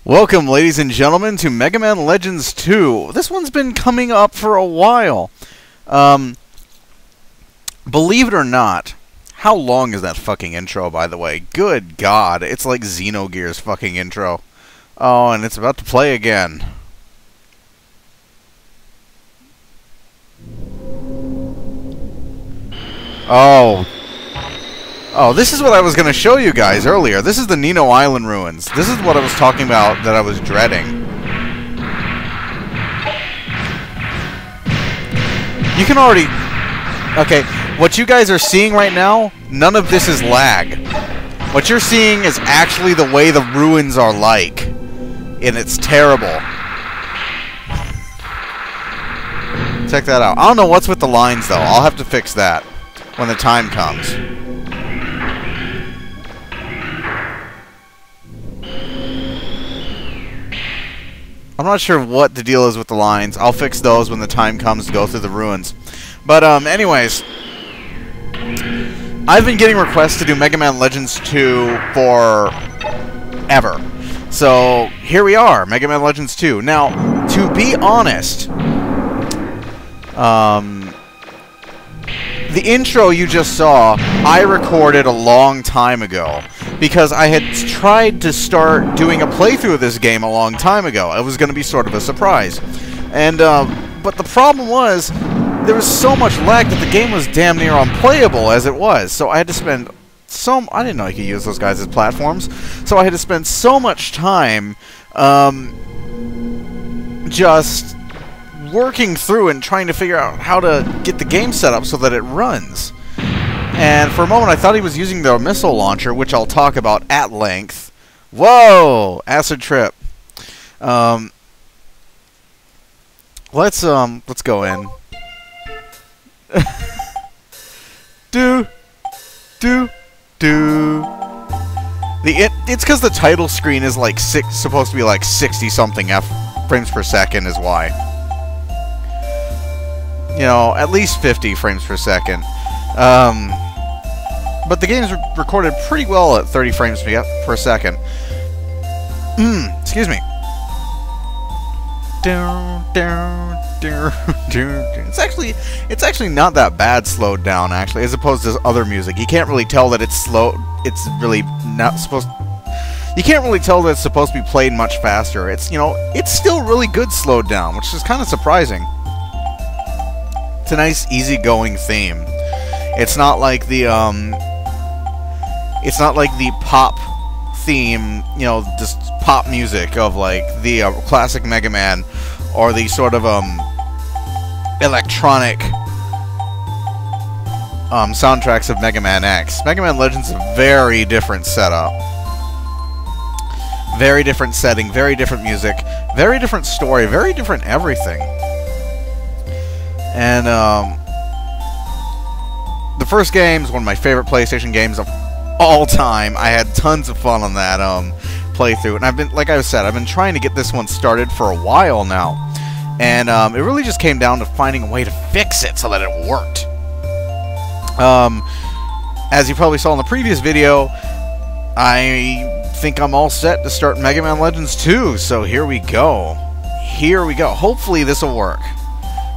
Welcome, ladies and gentlemen, to Megaman Legends 2. This one's been coming up for a while. Believe it or not, how long is that fucking intro, by the way? Good God, it's like Xenogears' fucking intro. Oh, and it's about to play again. Oh, this is what I was going to show you guys earlier. This is the Nino Island ruins. This is what I was talking about that I was dreading. You can already... Okay, what you guys are seeing right now, none of this is lag. What you're seeing is actually the way the ruins are like. And it's terrible. Check that out. I don't know what's with the lines, though. I'll have to fix that when the time comes. I'm not sure what the deal is with the lines. I'll fix those when the time comes to go through the ruins. But, anyways, I've been getting requests to do Mega Man Legends 2 forever. So, here we are, Mega Man Legends 2. Now, to be honest, the intro you just saw, I recorded a long time ago. Because I had tried to start doing a playthrough of this game a long time ago. It was going to be sort of a surprise. And, but the problem was, there was so much lag that the game was damn near unplayable as it was. So I had to spend I didn't know you could use those guys as platforms. So I had to spend so much time, just working through and trying to figure out how to get the game set up so that it runs. And for a moment I thought he was using the missile launcher, which I'll talk about at length. Whoa! Acid trip. Let's go in. It's because the title screen is like supposed to be like 60-something frames per second is why. You know, at least 50 frames per second. But the game's recorded pretty well at 30 frames per second. Excuse me. It's actually not that bad slowed down, actually, as opposed to other music. You can't really tell that it's slow. It's really not supposed. You can't really tell that it's supposed to be played much faster. It's, you know, it's still really good slowed down, which is kind of surprising. It's a nice, easygoing theme. It's not like the pop theme, you know, just pop music of like the classic Mega Man, or the sort of electronic soundtracks of Mega Man X. Mega Man Legends is a very different setup, very different setting, very different music, very different story, very different everything. And the first game is one of my favorite PlayStation games of all time. I had tons of fun on that playthrough, and I've been, like I said, I've been trying to get this one started for a while now, and it really just came down to finding a way to fix it so that it worked. As you probably saw in the previous video, I think I'm all set to start Mega Man Legends 2, so here we go. Here we go. Hopefully this will work.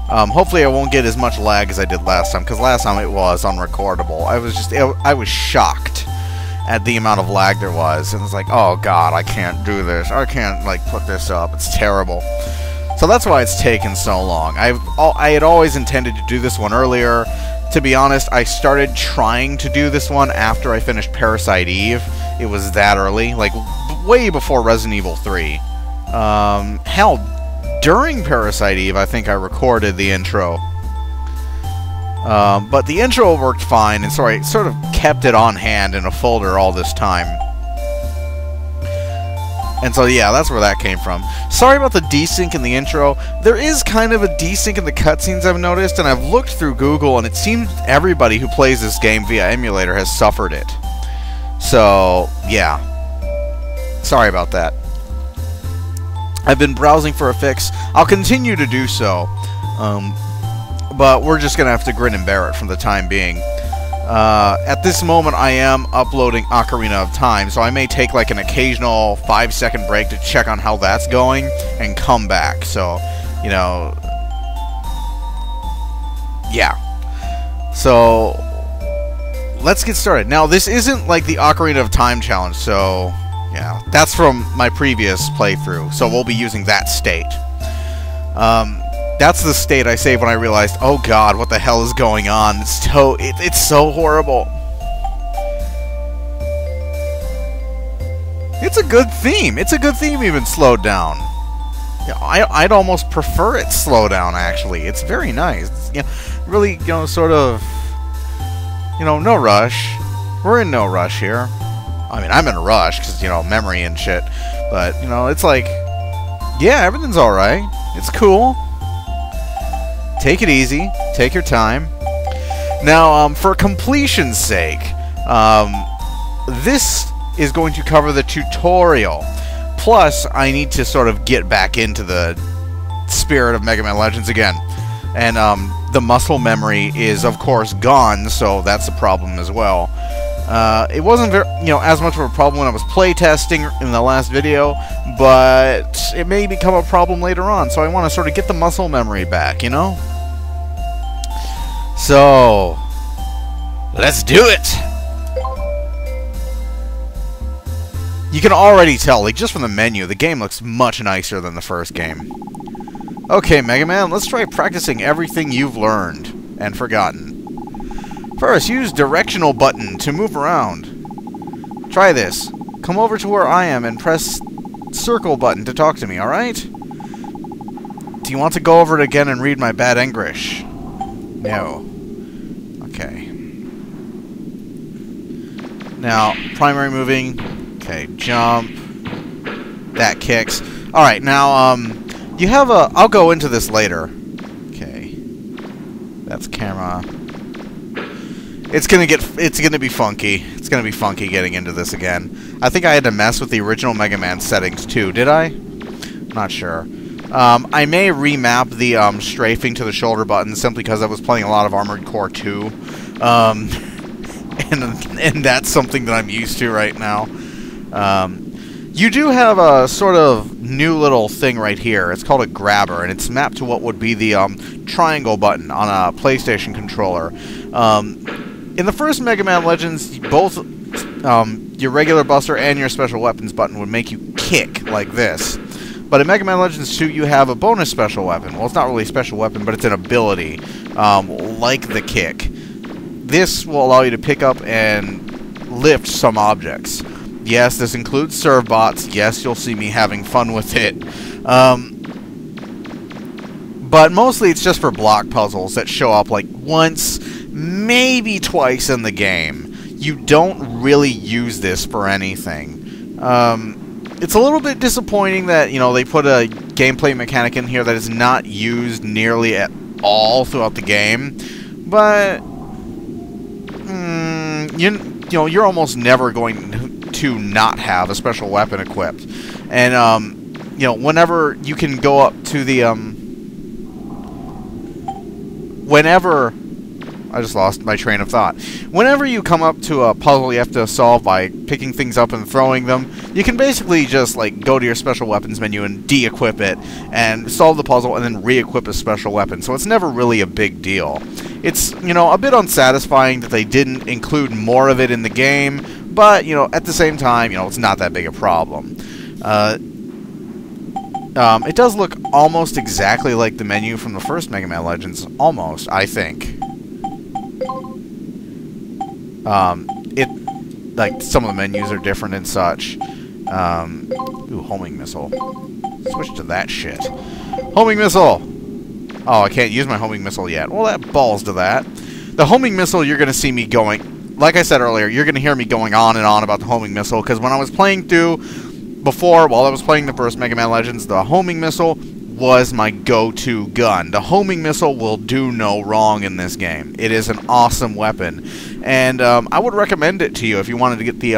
Hopefully I won't get as much lag as I did last time, because last time it was unrecordable. I was shocked at the amount of lag there was, and it's like, oh god, I can't do this. I can't, like, put this up. It's terrible. So that's why it's taken so long. I had always intended to do this one earlier. To be honest, I started trying to do this one after I finished Parasite Eve. It was that early, like, way before Resident Evil 3. Hell, during Parasite Eve, I think I recorded the intro. But the intro worked fine, and so I sort of kept it on hand in a folder all this time. And so, yeah, that's where that came from. Sorry about the desync in the intro. There is kind of a desync in the cutscenes, I've noticed, and I've looked through Google, and it seems everybody who plays this game via emulator has suffered it. So, yeah. Sorry about that. I've been browsing for a fix. I'll continue to do so. But we're just going to have to grin and bear it for the time being. At this moment, I am uploading Ocarina of Time, so I may take like an occasional 5-second break to check on how that's going and come back. So, you know, yeah. So, let's get started. Now, this isn't like the Ocarina of Time challenge, so yeah, that's from my previous playthrough, so we'll be using that state. That's the state I saved when I realized, oh god, what the hell is going on? It's so horrible. It's a good theme. It's a good theme even slowed down. Yeah, I'd almost prefer it slow down, actually. It's very nice. It's, you know, really, you know, sort of, you know, no rush. We're in no rush here. I mean, I'm in a rush because, you know, memory and shit. But, you know, it's like, yeah, everything's alright. It's cool. Take it easy. Take your time. Now, for completion's sake, this is going to cover the tutorial. Plus, I need to sort of get back into the spirit of Mega Man Legends again. And the muscle memory is, of course, gone, so that's a problem as well. It wasn't very, you know, as much of a problem when I was playtesting in the last video, but it may become a problem later on, so I want to sort of get the muscle memory back, you know? So, let's do it! You can already tell, like, just from the menu, the game looks much nicer than the first game. Okay, Mega Man, let's try practicing everything you've learned and forgotten. First, use directional button to move around. Try this. Come over to where I am and press circle button to talk to me, alright? Do you want to go over it again and read my bad English? No. Okay. Now, primary moving. Okay, jump. That kicks. Alright, now, you have a... I'll go into this later. Okay. That's camera. It's gonna be funky. It's gonna be funky getting into this again. I think I had to mess with the original Mega Man settings too, did I? Not sure. I may remap the strafing to the shoulder button simply because I was playing a lot of Armored Core 2. And that's something that I'm used to right now. You do have a sort of new little thing right here. It's called a grabber, and it's mapped to what would be the triangle button on a PlayStation controller. In the first Mega Man Legends, both your regular buster and your special weapons button would make you kick like this. But in Mega Man Legends 2, you have a bonus special weapon. Well, it's not really a special weapon, but it's an ability, like the kick. This will allow you to pick up and lift some objects. Yes, this includes serve bots. Yes, you'll see me having fun with it. But mostly it's just for block puzzles that show up like once, maybe twice in the game. You don't really use this for anything. It's a little bit disappointing that, you know, they put a gameplay mechanic in here that is not used nearly at all throughout the game. But, you know, you're almost never going to not have a special weapon equipped. And, you know, whenever you can go up to the, whenever... I just lost my train of thought. Whenever you come up to a puzzle you have to solve by picking things up and throwing them, you can basically just, like, go to your special weapons menu and de-equip it, and solve the puzzle, and then re-equip a special weapon. So it's never really a big deal. It's, you know, a bit unsatisfying that they didn't include more of it in the game, but, you know, at the same time, you know, it's not that big a problem. It does look almost exactly like the menu from the first Mega Man Legends. Almost, I think. Like, some of the menus are different and such. Ooh, homing missile. Switch to that shit. Homing missile! Oh, I can't use my homing missile yet. Well, that balls to that. The homing missile, you're going to see me going... Like I said earlier, you're going to hear me going on and on about the homing missile, because when I was playing through... Before, while I was playing the first Mega Man Legends, the homing missile was my go-to gun. The homing missile will do no wrong in this game. It is an awesome weapon. And I would recommend it to you if you wanted to get the...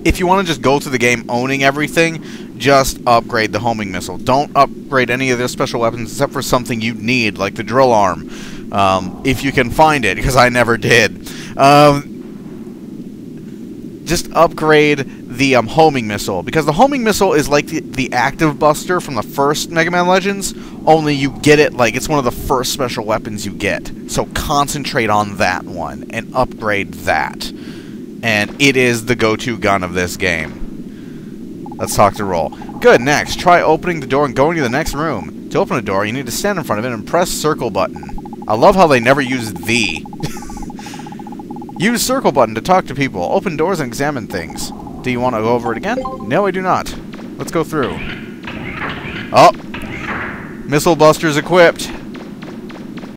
if you want to just go through the game owning everything, just upgrade the homing missile. Don't upgrade any of their special weapons except for something you need, like the drill arm. If you can find it, because I never did. Just upgrade the homing missile, because the homing missile is like the active buster from the first Mega Man Legends, only you get it like it's one of the first special weapons you get. So concentrate on that one and upgrade that. And it is the go-to gun of this game. Let's talk to Roll. Good, next, try opening the door and going to the next room. To open a door, you need to stand in front of it and press circle button. I love how they never use the. Use circle button to talk to people, open doors, and examine things. Do you want to go over it again? No, I do not. Let's go through. Oh! Missile Buster's equipped.